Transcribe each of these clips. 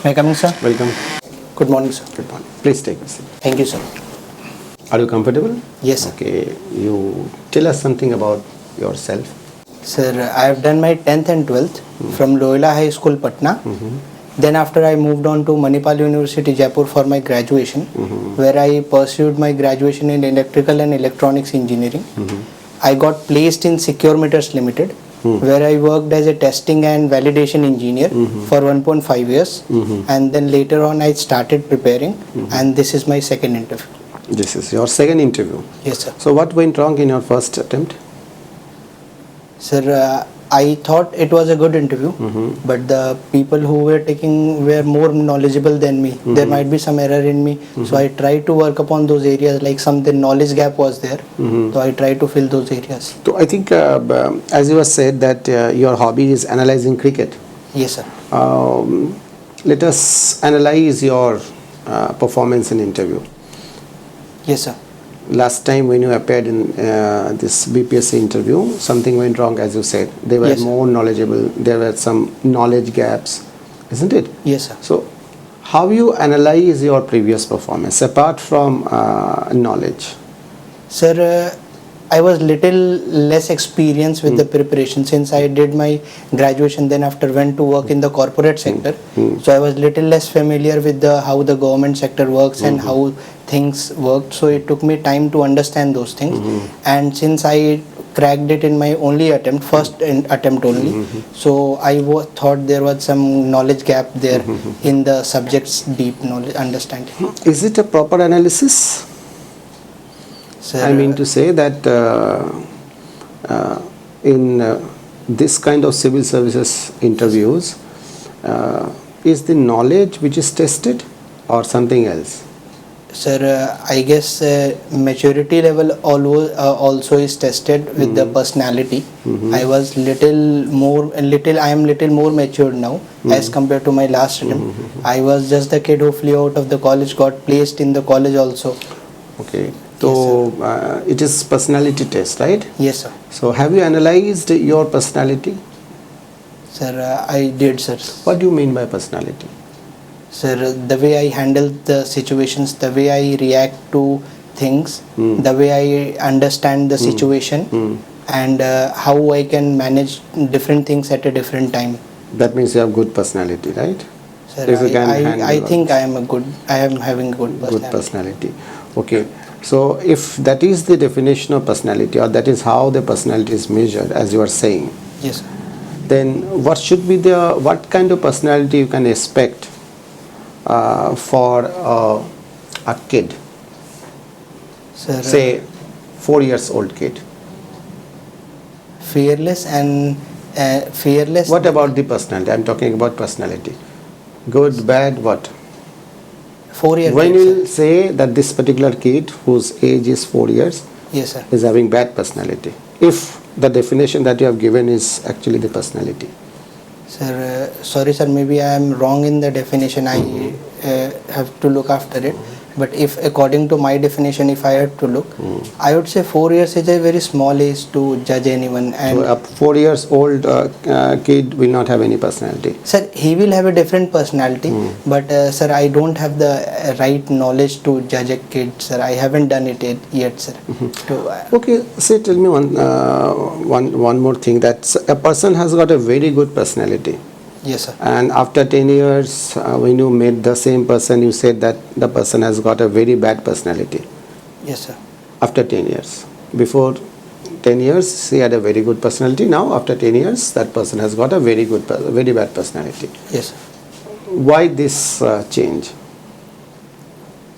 May I come in, sir? Welcome. Good morning, sir. Good morning. Please take a seat. Thank you, sir. Are you comfortable? Yes, sir. Okay. You tell us something about yourself. Sir, I have done my 10th and 12th from Loyola High School, Patna. Then after I moved on to Manipal University, Jaipur for my graduation, where I pursued my graduation in electrical and electronics engineering. I got placed in Secure Meters Limited, where I worked as a testing and validation engineer for 1.5 years. And then later on I started preparing, and this is my second interview. This is your second interview. Yes, sir. So what went wrong in your first attempt? Sir, I thought it was a good interview, but the people who were taking were more knowledgeable than me. There might be some error in me, so I tried to work upon those areas. Like the knowledge gap was there, so I tried to fill those areas. So I think, as you have said, that your hobby is analyzing cricket. Yes, sir. Let us analyze your performance in interview. Yes, sir. Last time when you appeared in this BPSC interview, something went wrong, as you said. They were Yes, sir. more knowledgeable. There were some knowledge gaps, isn't it? Yes, sir. So, how you analyze your previous performance apart from knowledge? Sir, I was little less experienced with the preparation since I did my graduation. Then after went to work in the corporate sector, so I was little less familiar with how the government sector works and how things worked. So it took me time to understand those things. And since I cracked it in my only attempt, first attempt only, so I thought there was some knowledge gap there in the subject's deep knowledge understanding. Is it a proper analysis? Sir, I mean to say that in this kind of civil services interviews, is the knowledge which is tested or something else? Sir, I guess maturity level also is tested with the personality. I was I am little more matured now as compared to my last attempt. I was just the kid who flew out of the college, got placed in the college also. Okay. So it is personality test, right? Yes, sir. So have you analyzed your personality? Sir, I did, sir. What do you mean by personality? Sir, the way I handle the situations, the way I react to things, the way I understand the situation, and how I can manage different things at a different time. That means you have good personality, right? Sir, If you can handle I think I am having good personality. good personality. Okay. So if that is the definition of personality, or that is how the personality is measured, as you are saying, Yes, sir. then what kind of personality you can expect for a kid, Sir, say 4 years old kid? fearless and fearless. What about the personality? I'm talking about personality. Good, bad, what? 4 years. When you say that this particular kid whose age is 4 years Yes, sir. is having bad personality, if the definition that you have given is actually the personality? Sir, sorry, sir. Maybe I am wrong in the definition. I have to look after it. But if according to my definition, if I had to look, I would say 4 years is a very small age to judge anyone. And So a 4 years old kid will not have any personality. sir, he will have a different personality. But sir, I don't have the right knowledge to judge a kid, sir. I haven't done it yet, sir. Okay, say tell me one more thing, that a person has got a very good personality, Yes, sir. and after 10 years when you met the same person, you said that the person has got a very bad personality. Yes, sir. After 10 years, before 10 years he had a very good personality. Now after 10 years that person has got a very bad personality. Yes, sir. Why this change?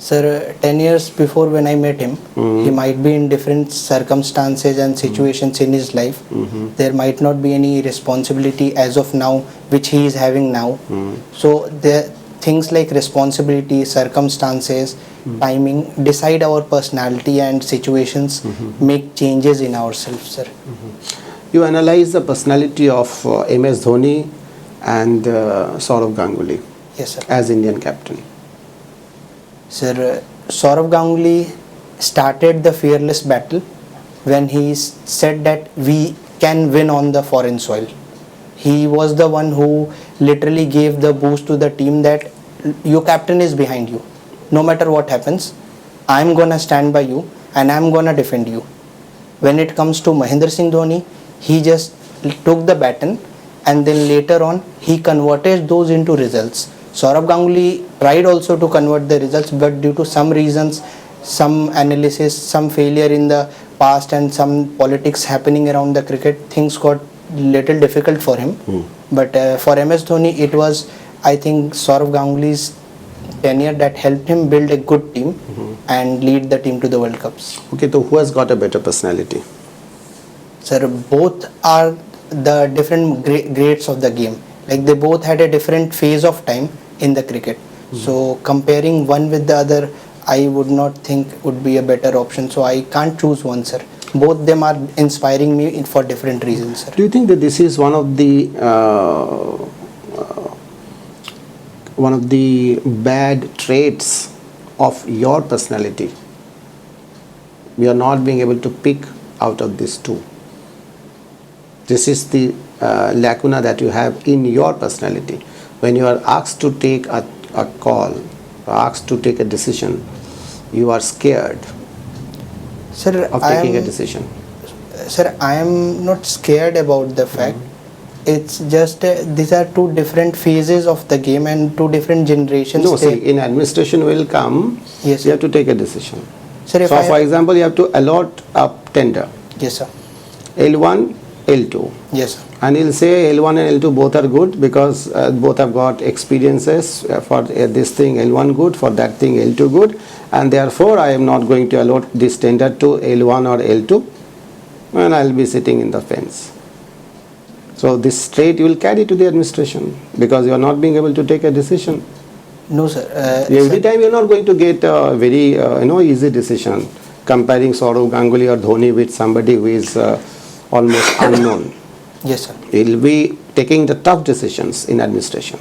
Sir, 10 years before when I met him, he might be in different circumstances and situations in his life. There might not be any responsibility as of now, which he is having now. So the things like responsibility, circumstances, timing decide our personality, and situations make changes in ourselves, sir. You analyze the personality of MS Dhoni and Sourav Ganguly Yes, sir. as Indian captain. Sir, Sourav Ganguly started the fearless battle when he said that we can win on the foreign soil. He was the one who literally gave the boost to the team that your captain is behind you. No matter what happens, I'm gonna stand by you and I'm gonna defend you. When it comes to Mahendra Singh Dhoni, he just took the baton and then later on he converted those into results. Saurabh Ganguly tried also to convert the results, but due to some reasons, some analysis, some failure in the past and some politics happening around the cricket, things got little difficult for him. But for MS Dhoni, it was, I think, Saurabh Ganguly's tenure that helped him build a good team and lead the team to the World Cups. Okay, so who has got a better personality? Sir, both are the different grades of the game. Like they both had a different phase of time in the cricket. So comparing one with the other, I would not think would be a better option. So I can't choose one, sir. Both them are inspiring me for different reasons, sir. Do you think that this is one of the bad traits of your personality? We are not being able to pick out of these two. This is the lacuna that you have in your personality. When you are asked to take a call, asked to take a decision, you are scared Sir, of taking a decision. Sir, I am not scared about the fact. It's just these are two different phases of the game and two different generations. No, see, in administration will come, Yes, you have to take a decision. Sir, if So, I for example, you have to allot a tender, yes, sir. L1, L2. Yes, sir. And he'll say L1 and L2 both are good because both have got experiences for this thing L1 good, for that thing L2 good, and therefore I am not going to allot this tender to L1 or L2, and I'll be sitting in the fence. So this trait you will carry to the administration because you are not being able to take a decision. No, sir. Every time you are not going to get a very easy decision comparing Saurav Ganguly or Dhoni with somebody who is almost unknown. Yes, sir. He will be taking the tough decisions in administration.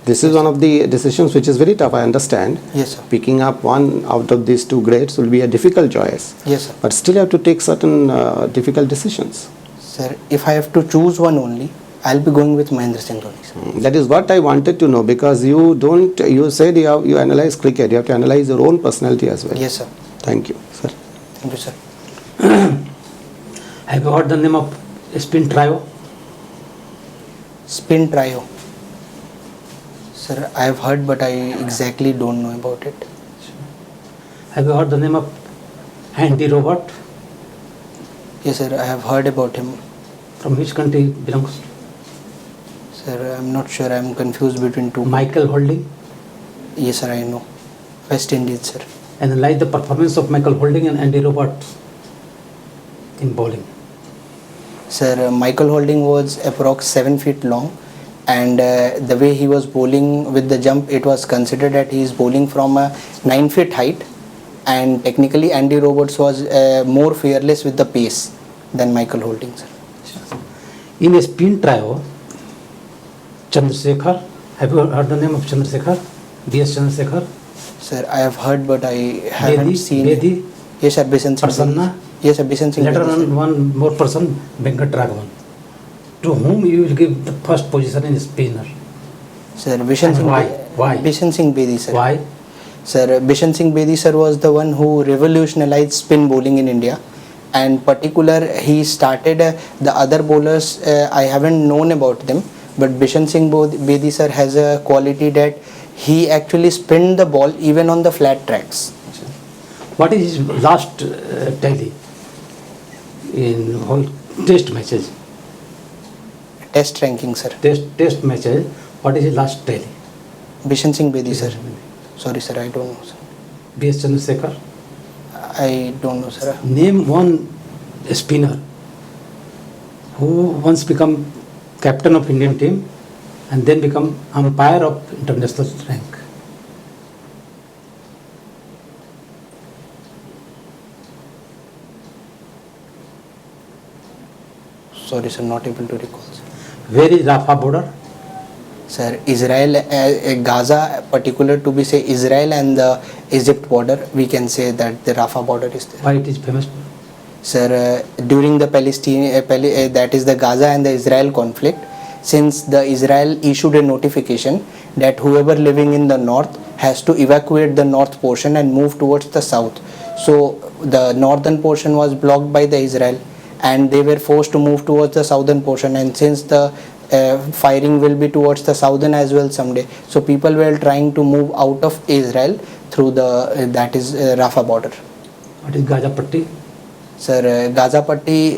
This is one of the decisions which is very tough, I understand. Yes, sir. Picking up one out of these two grades will be a difficult choice. Yes, sir. But still you have to take certain difficult decisions. Sir, if I have to choose one only, I'll be going with Mahendra Singh Dhoni, sir. That is what I wanted to know because you said you analyze cricket, you have to analyze your own personality as well. Yes, sir. Thank you, sir. Thank you, sir. Have you heard the name of spin trio? Spin trio. Sir, I have heard, but I exactly don't know about it. Have you heard the name of Andy Robert? Yes, sir. I have heard about him. From which country belongs? Sir, I'm not sure. I'm confused between two. Michael Holding. Yes, sir. I know. West Indies, sir. Analyze the performance of Michael Holding and Andy Robert in bowling. Sir, Michael Holding was approx 7 feet long, and the way he was bowling with the jump, it was considered that he is bowling from a 9 feet height, and technically Andy Roberts was more fearless with the pace than Michael Holding, sir. In a spin trio, Chandrasekhar. Have you heard the name of Chandrasekhar? B.S. Chandrasekhar. Sir, I have heard, but I haven't seen. Bedi. Yes, sir. Bishan Singh. Prasanna. Yes, sir. Bishan Singh. Later Bedi, sir. on, one more person, Venkat Raghavan. To whom you will give the first position in spinner? Sir, Bishan And Singh. why? Bishan Singh Bedi, sir. Why? Sir, Bishan Singh Bedi, sir, was the one who revolutionized spin bowling in India. And particular, he started the other bowlers. I haven't known about them, but Bishan Singh Bedi, sir, has a quality that he actually spinned the ball even on the flat tracks. What is his last tally in whole test matches? Test ranking, sir. Test matches. What is his last tally? Bishan Singh Bedi, sir. Sorry, sir, I don't know, sir. B.S. Chandrasekhar. I don't know, sir. Name one spinner who once become captain of Indian team and then become umpire of international rank. Sorry, sir, not able to recall, sir. Where is Rafah border? Sir, Israel, Gaza, particular to be say Israel and the Egypt border, we can say that the Rafah border is there. Why it is famous? Sir, during the Palestine, that is the Gaza and the Israel conflict, since the Israel issued a notification that whoever living in the north has to evacuate the north portion and move towards the south. So the northern portion was blocked by the Israel and they were forced to move towards the southern portion, and since the firing will be towards the southern as well someday, so people were trying to move out of Israel through the that is Rafah border. What is Gaza Patti? Sir, Gaza Patti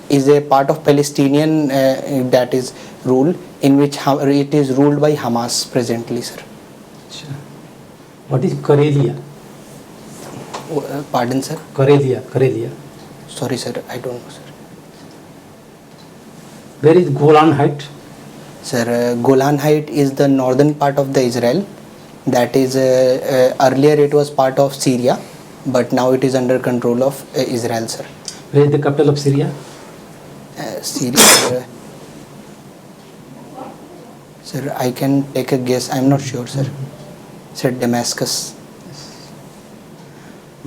is a part of Palestinian that is rule, in which it is ruled by Hamas presently, sir. अच्छा. What is Karelia? Pardon, sir. Karelia. Sorry, sir. I don't know, sir. Where is Golan Height? Sir, Golan Height is the northern part of the Israel. That is earlier it was part of Syria, but now it is under control of Israel, sir. Where is the capital of Syria? Syria. Sir, I can take a guess. I'm not sure, sir. Sir, Damascus.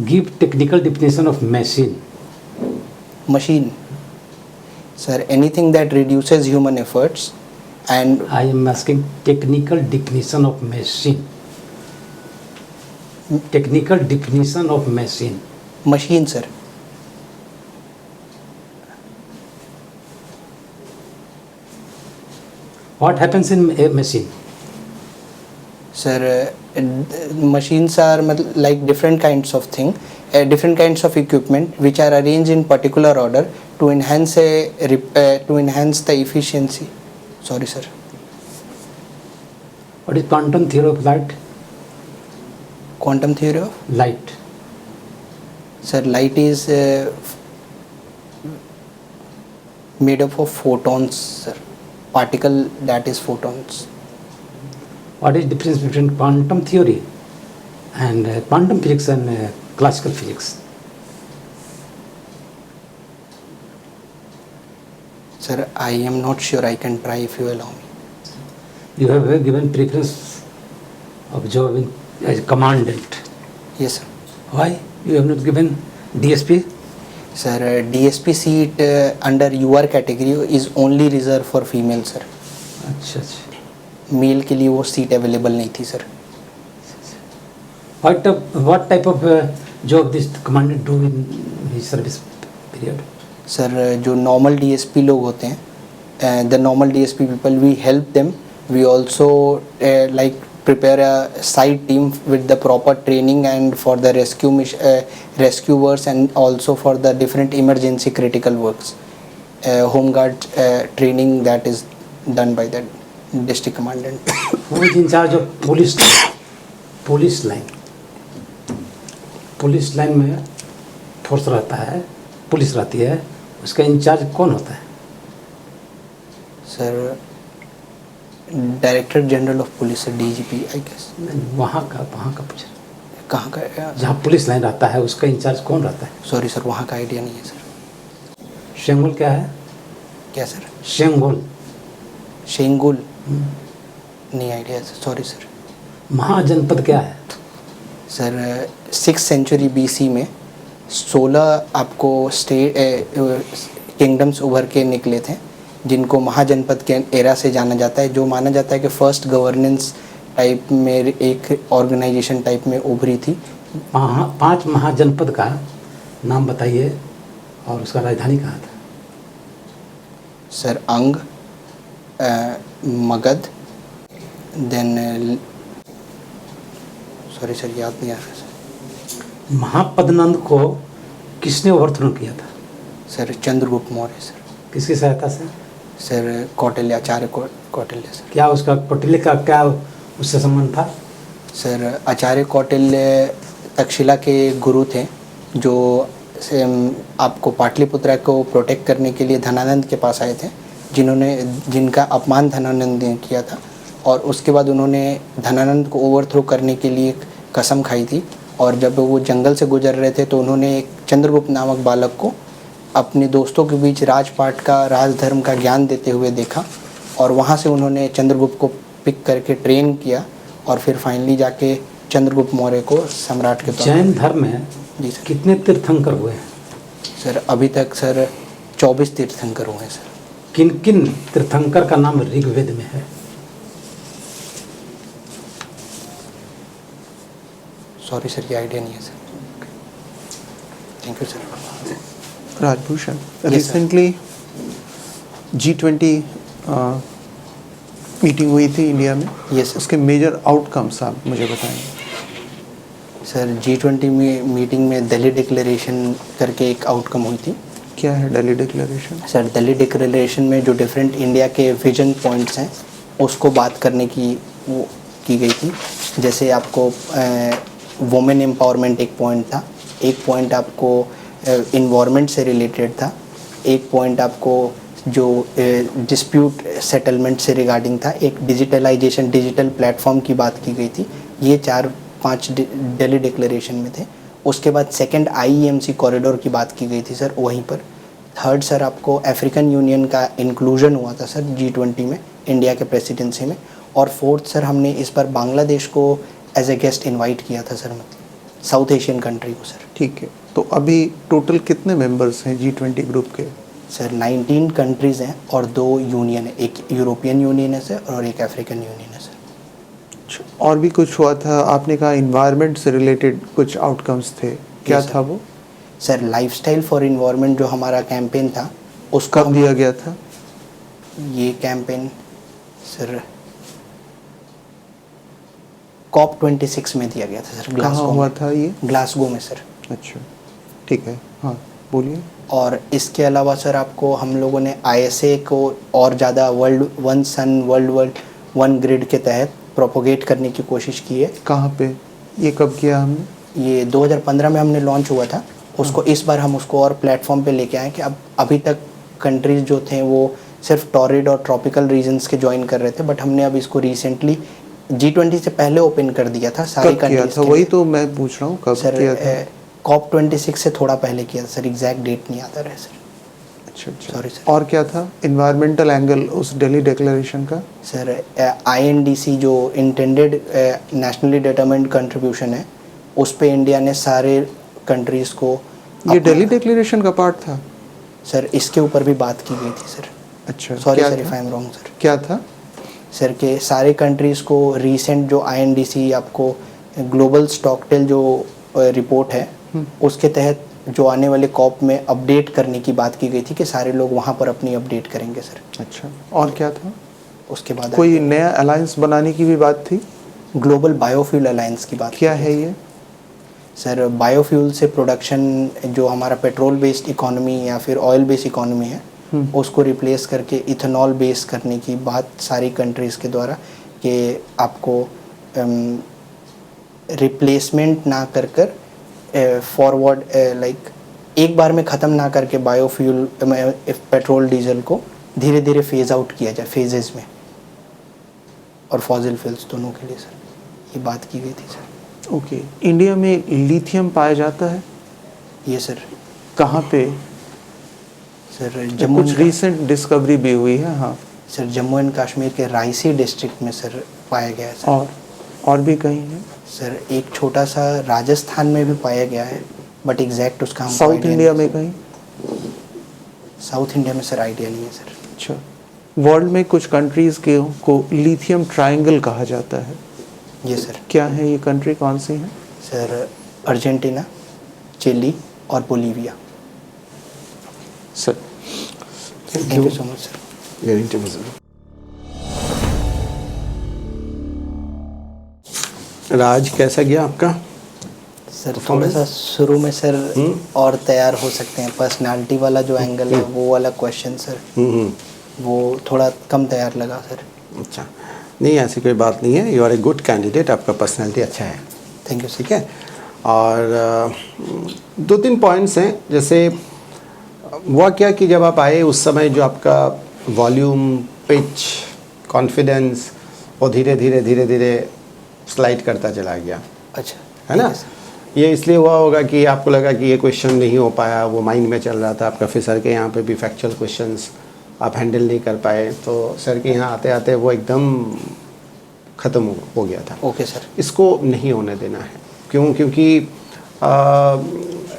Give technical definition of machine. Machine. Sir, anything that reduces human efforts and I am asking technical definition of machine. Technical definition of machine. machine, sir. What happens in a machine? Sir, machines are like different kinds of thing, different kinds of equipment which are arranged in particular order to enhance the efficiency. Sorry, sir. What is quantum theory of light? Quantum theory of Light. sir, light is made up of photons, sir. Particle that is photons. What is difference between quantum theory and quantum physics and classical physics? Sir, I am not sure. I can try if you allow me. You have given preference of job as commandant. Yes, sir. Why you have not given DSP? Sir, DSP seat under UR category is only reserved for female, sir. अच्छा. Mail के लिए वो seat available नहीं थी, sir. What type of job this commandant do in his service period? Sir, जो normal DSP लोग होते हैं, the normal DSP people, we help them. We also like prepare a side team with the proper training and for the rescuers and also for the different emergency critical works. Home guard training that is done by the district commandant. Who is in charge of police line? Police line में force रहता है, police रहती है, उसका in charge कौन होता है? Sir, director general of police, DGP I guess. वहाँ का पूछ रहे. कहाँ का? जहाँ पुलिस लाइन रहता है उसका इंचार्ज कौन रहता है? सॉरी सर, वहाँ का आइडिया नहीं है सर. शेंगुल क्या है? क्या सर? शेंगुल. शेंगुल नहीं आइडिया सर, सॉरी सर. महाजनपद क्या है? सर, 6th सेंचुरी BC में 16 आपको स्टेट किंगडम्स उभर के निकले थे जिनको महाजनपद के एरा से जाना जाता है, जो माना जाता है कि फर्स्ट गवर्नेंस टाइप में एक ऑर्गेनाइजेशन टाइप में उभरी थी. 5 महाजनपद का नाम बताइए और उसका राजधानी कहाँ था? सर, अंग, मगध, देन सॉरी सर, याद नहीं आ रहा सर. महापद्नंद को किसने ओवरथ्रो किया था? Sir, Chandragupta Maurya sir. किसकी सहायता से? सर, कौटिल्य, आचार्य कौटिल्य सर. क्या उसका कौटिल्य का क्या उससे संबंध था? सर, आचार्य कौटिल्य तक्षशिला के गुरु थे जो आपको पाटलिपुत्रा को प्रोटेक्ट करने के लिए धनानंद के पास आए थे, जिनका अपमान धनानंद ने किया था, और उसके बाद उन्होंने धनानंद को ओवरथ्रो करने के लिए कसम खाई थी. और जब वो जंगल से गुजर रहे थे तो उन्होंने एक चंद्रगुप्त नामक बालक को अपने दोस्तों के बीच राजपाट का, राजधर्म का ज्ञान देते हुए देखा, और वहाँ से उन्होंने चंद्रगुप्त को पिक करके ट्रेन किया और फिर फाइनली जाके चंद्रगुप्त मौर्य को सम्राट के तौर पर. जैन धर्म में जी सर. कितने तीर्थंकर हुए हैं? सर, अभी तक सर 24 तीर्थंकर हुए हैं सर. किन किन तीर्थंकर का नाम ऋग्वेद में है? सॉरी सर, ये आइडिया नहीं है sir. Thank you sir. Rajbhushan, sir. Recently G20 meeting हुई थी इंडिया में. Yes, sir. उसके मेजर आउटकम्स आप मुझे बताएंगे. सर G20 में मीटिंग में दिल्ली डिक्लेरेशन करके एक आउटकम हुई थी. क्या है Delhi declaration? Sir Delhi declaration में जो डिफरेंट इंडिया के विजन पॉइंट्स हैं उसको बात करने की वो की गई थी. जैसे आपको वुमेन एम्पावरमेंट एक पॉइंट था, एक पॉइंट आपको इन्वायरमेंट से रिलेटेड था, एक पॉइंट आपको जो डिस्प्यूट सेटलमेंट से रिगार्डिंग था, एक डिजिटलाइजेशन डिजिटल प्लेटफॉर्म की बात की गई थी. ये 4-5 दिल्ली डिक्लेरेशन में थे. उसके बाद सेकंड IEMC कॉरिडोर की बात की गई थी सर वहीं पर. थर्ड सर आपको अफ्रीकन यूनियन का इंक्लूजन हुआ था सर G20 में इंडिया के प्रेसिडेंसी में. और फोर्थ सर हमने इस बार बांग्लादेश को एज ए गेस्ट इनवाइट किया था सर, मतलब साउथ एशियन कंट्री को सर. ठीक है, तो अभी टोटल कितने मेंबर्स हैं G20 ग्रुप के? सर 19 कंट्रीज़ हैं और 2 यूनियन है, एक यूरोपियन यूनियन है सर और एक अफ्रीकन यूनियन है सर. और भी कुछ हुआ था, आपने कहा इन्वायरमेंट से रिलेटेड कुछ आउटकम्स थे, क्या Yes, sir. था वो? सर लाइफस्टाइल फॉर इन्वायरमेंट जो हमारा कैंपेन था उसको कब दिया गया था? ये कैंपेन सर COP26 में दिया गया था सर. कहाँ ग्लासगो हुआ में. था ये? ग्लासगो में सर. अच्छा, ठीक है, हाँ बोलिए. और इसके अलावा सर आपको हम लोगों ने ISA को और ज़्यादा वर्ल्ड वन सन वर्ल्ड वन ग्रिड के तहत प्रोपोगेट करने की कोशिश की है. कहाँ पे, ये कब किया हमने? ये 2015 में हमने लॉन्च हुआ था उसको. इस बार हम उसको और प्लेटफॉर्म पे लेके आए कि अब अभी तक कंट्रीज़ जो थे वो सिर्फ टॉरिड और ट्रॉपिकल रीजन्स के ज्वाइन कर रहे थे, बट हमने अब इसको रिसेंटली G20 से पहले ओपन कर दिया था सारी कब किया कंट्रीज था? वही तो मैं पूछ रहा हूँ, कब सर. किया था? COP26 से थोड़ा पहले किया था सर, एग्जैक्ट डेट नहीं आता रहा सर. अच्छा अच्छा. Sorry, sir. और क्या था इन्वायरमेंटल एंगल उस दिल्ली डिक्लेरेशन का? सर INDC जो इंटेंडेड नेशनली डिटरमाइंड कंट्रीब्यूशन है उस पे इंडिया ने सारे कंट्रीज़ को ये दिल्ली डिक्लेरेशन का पार्ट था? सर इसके ऊपर भी बात की गई थी सर. अच्छा, सॉरी क्या सर था? If I am wrong sir. क्या था? सर के सारे कंट्रीज़ को रीसेंट जो INDC आपको ग्लोबल स्टॉकटेल जो रिपोर्ट है उसके तहत जो आने वाले COP में अपडेट करने की बात की गई थी कि सारे लोग वहाँ पर अपनी अपडेट करेंगे सर. अच्छा, और क्या था? उसके बाद कोई नया अलायंस बनाने की भी बात थी? ग्लोबल बायोफ्यूल अलायंस की बात क्या की है गई थी. ये? सर बायोफ्यूल से प्रोडक्शन जो हमारा पेट्रोल बेस्ड इकोनॉमी या फिर ऑयल बेस्ड इकोनॉमी है उसको रिप्लेस करके इथेनॉल बेस करने की बात सारी कंट्रीज़ के द्वारा कि आपको रिप्लेसमेंट ना कर फॉरवर्ड लाइक एक बार में ख़त्म ना करके बायोफ्यूल पेट्रोल डीजल को धीरे धीरे फेज आउट किया जाए फेजेस में, और फॉसिल फ्यूल्स दोनों के लिए सर ये बात की गई थी सर. ओके. इंडिया में लिथियम पाया जाता है? ये सर कहाँ पे? सर जम्मू कुछ रिसेंट डिस्कवरी भी हुई है. हाँ सर जम्मू एंड कश्मीर के रायसी डिस्ट्रिक्ट में सर पाया गया है सर. और भी कहीं है? सर एक छोटा सा राजस्थान में भी पाया गया है, बट एग्जैक्ट उसका हमको साउथ idea इंडिया नहीं में कहीं? है. साउथ इंडिया में सर आइडिया नहीं है सर. अच्छा. वर्ल्ड में कुछ कंट्रीज के को लिथियम ट्रायंगल कहा जाता है. ये सर. क्या है ये कंट्री, कौन सी है? सर अर्जेंटीना, चिली और Bolivia. Sir thank you so much sir. Your interview. राज कैसा गया आपका? सर थोड़ा सा शुरू में सर और तैयार हो सकते हैं. पर्सनालिटी वाला जो एंगल है वो वाला क्वेश्चन सर वो थोड़ा कम तैयार लगा सर. अच्छा, नहीं ऐसी कोई बात नहीं है. You are a good candidate, आपका पर्सनैलिटी अच्छा है. Thank you sir. ठीक है. और 2-3 पॉइंट्स हैं. जैसे हुआ क्या कि जब आप आए उस समय जो आपका वॉल्यूम, पिच, कॉन्फिडेंस वो धीरे धीरे स्लाइड करता चला गया, अच्छा है ना. ये इसलिए हुआ होगा कि आपको लगा कि ये क्वेश्चन नहीं हो पाया, वो माइंड में चल रहा था आपका. फिर सर के यहाँ पे भी फैक्चुअल क्वेश्चंस आप हैंडल नहीं कर पाए, तो सर के यहाँ आते आते वो एकदम ख़त्म हो गया था. Okay sir. इसको नहीं होने देना है. क्यों? क्योंकि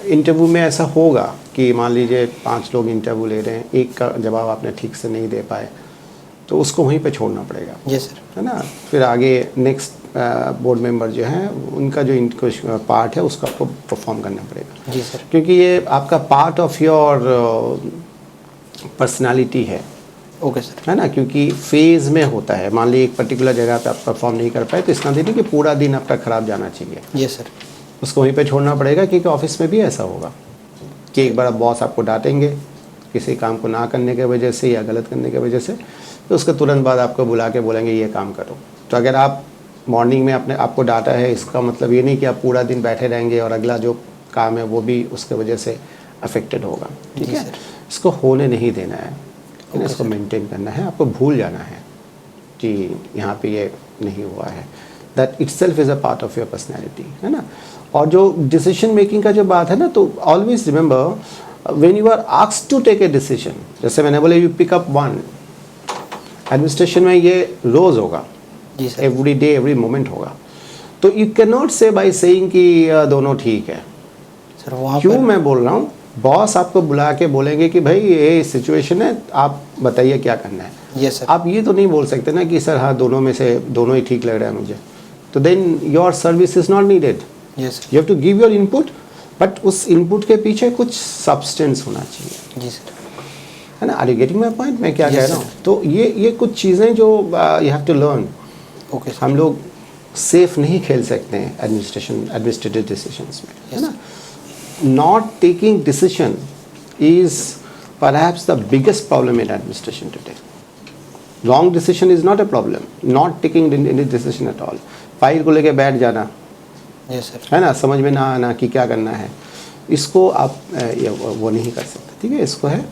इंटरव्यू में ऐसा होगा कि मान लीजिए 5 लोग इंटरव्यू ले रहे हैं, एक का जवाब आपने ठीक से नहीं दे पाए, तो उसको वहीं पे छोड़ना पड़ेगा, यस सर। है ना। फिर आगे नेक्स्ट बोर्ड मेंबर जो हैं उनका जो पार्ट है उसको आपको परफॉर्म करना पड़ेगा, जी सर। क्योंकि ये आपका पार्ट ऑफ योर पर्सनालिटी है, ओके सर। है ना। क्योंकि फेज़ में होता है, मान लीजिए एक पर्टिकुलर जगह पे आप परफॉर्म नहीं कर पाए तो इसका नहीं कि पूरा दिन आपका ख़राब जाना चाहिए, यस सर। उसको वहीं पे छोड़ना पड़ेगा। क्योंकि ऑफिस में भी ऐसा होगा कि एक बार बॉस आपको डांटेंगे किसी काम को ना करने की वजह से या गलत करने की वजह से, तो उसके तुरंत बाद आपको बुला के बोलेंगे ये काम करो। तो अगर आप मॉर्निंग में आपको डांटा है, इसका मतलब ये नहीं कि आप पूरा दिन बैठे रहेंगे और अगला जो काम है वो भी उसके वजह से अफेक्टेड होगा, ठीक जी है। सर। इसको होने नहीं देना है, इसको मेंटेन करना है, आपको भूल जाना है कि यहाँ पे ये नहीं हुआ है। That itself is a part of your personality, है ना। और जो डिसीजन मेकिंग का जो बात है ना, तो always remember when you are asked to take a decision, जैसे मैंने बोला you pick up one, administration में ये रोज़ होगा, जी sir. Every day every moment होगा। तो you can not say by saying कि दोनों ठीक है। सर वहाँ क्यों पर मैं बोल रहा हूँ, बॉस आपको बुला के बोलेंगे कि भाई ये सिचुएशन है, आप बताइए क्या करना है। Yes sir. आप ये तो नहीं बोल सकते ना कि सर हाँ दोनों में से दोनों ही ठीक लग रहा है मुझे, तो then your service is not needed. Yes you have to give your input, but उस इनपुट के पीछे कुछ सब्सटेंस होना चाहिए, जी सर। है ना। Are you getting my point, मैं क्या Yes, कह रहा हूँ। तो ये कुछ चीज़ें जो you have to learn. Okay sir. हम लोग सेफ नहीं खेल सकते हैं एडमिनिस्ट्रेटिव डिसीजंस में, है ना। Not taking decision is perhaps the biggest problem in administration today. Wrong decision is not a problem. Not taking any decision at all. File को लेके बैठ जाना, यस सर। है ना, समझ में ना आना कि क्या करना है, इसको आप वो नहीं कर सकते, ठीक है। इसको है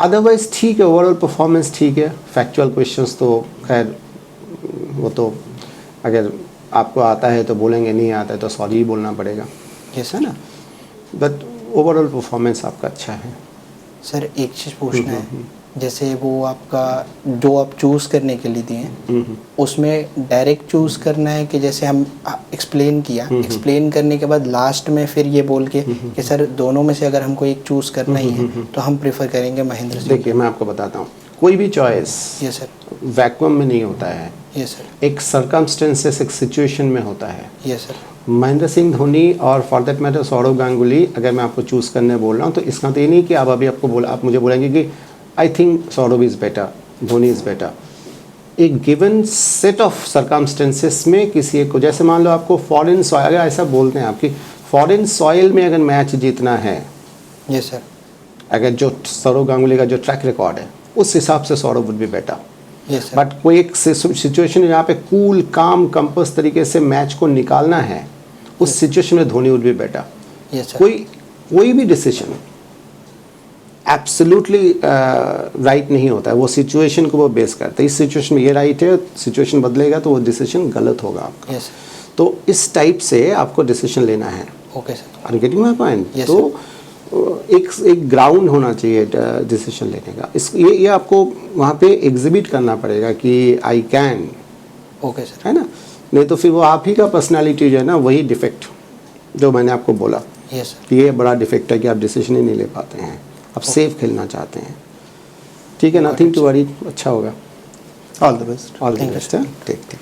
अदरवाइज ठीक है, ओवरऑल परफॉर्मेंस ठीक है। फैक्चुअल क्वेश्चंस तो खैर वो तो अगर आपको आता है तो बोलेंगे, नहीं आता है तो सॉरी ही बोलना पड़ेगा, यस है ना। बट ओवरऑल परफॉर्मेंस आपका अच्छा है। सर एक चीज़ पूछना है, जैसे वो आपका जो आप चूज़ करने के लिए दिए उसमें डायरेक्ट चूज़ करना है कि जैसे हम एक्सप्लेन किया, एक्सप्लेन करने के बाद लास्ट में फिर ये बोल के कि सर दोनों में से अगर हमको एक चूज़ करना ही है तो हम प्रेफर करेंगे महेंद्र सिंह। देखिए मैं आपको बताता हूँ, कोई भी चॉइस यस सर। वैक्यूम में नहीं होता है, यस सर। एक सर्कमस्टेंसेस, एक सिचुएशन में होता है। Yes sir. महेंद्र सिंह धोनी और for that matter Sourav Ganguly, अगर मैं आपको चूज़ करने बोल रहा हूँ तो इसका तो ये नहीं कि आप मुझे बोलेंगे कि I think Sourav is better, Dhoni is better. एक गिवन सेट ऑफ सर्कमस्टेंसेस में किसी एक को, जैसे मान लो आपको फॉरेन सॉइल, अगर ऐसा बोलते हैं आपकी फॉरेन सॉइल में अगर मैच जीतना है, यस सर। अगर जो सौरव गांगुली का जो ट्रैक रिकॉर्ड है उस हिसाब से Sourav would be better. Yes sir. But कोई एक सिचुएशन जहाँ पे कूल काम कंपस तरीके से मैच को निकालना है, उस सिचुएशन में Dhoni would be better. Yes sir. कोई भी डिसीजन एब्सोल्युटली राइट नहीं होता है, वो सिचुएशन को वो बेस करता है। इस सिचुएशन में ये राइट है, सिचुएशन बदलेगा तो वो डिसीजन गलत होगा आपका। Yes sir. तो इस टाइप से आपको डिसीजन लेना है। Okay sir. Are getting my point. Yes, तो एक ग्राउंड होना चाहिए डिसीजन लेने का। ये आपको वहाँ पे एग्जिबिट करना पड़ेगा कि आई कैन, ओके सर। है ना। नहीं तो फिर वो आप ही का पर्सनालिटी जो है ना, वही डिफेक्ट जो मैंने आपको बोला यस सर। कि ये बड़ा डिफेक्ट है कि आप डिसीजन ही नहीं ले पाते हैं, आप सेफ खेलना चाहते हैं, ठीक है। नथिंग टू वरी, अच्छा होगा। All the best. All the Thank you, best. ठीक ठीक।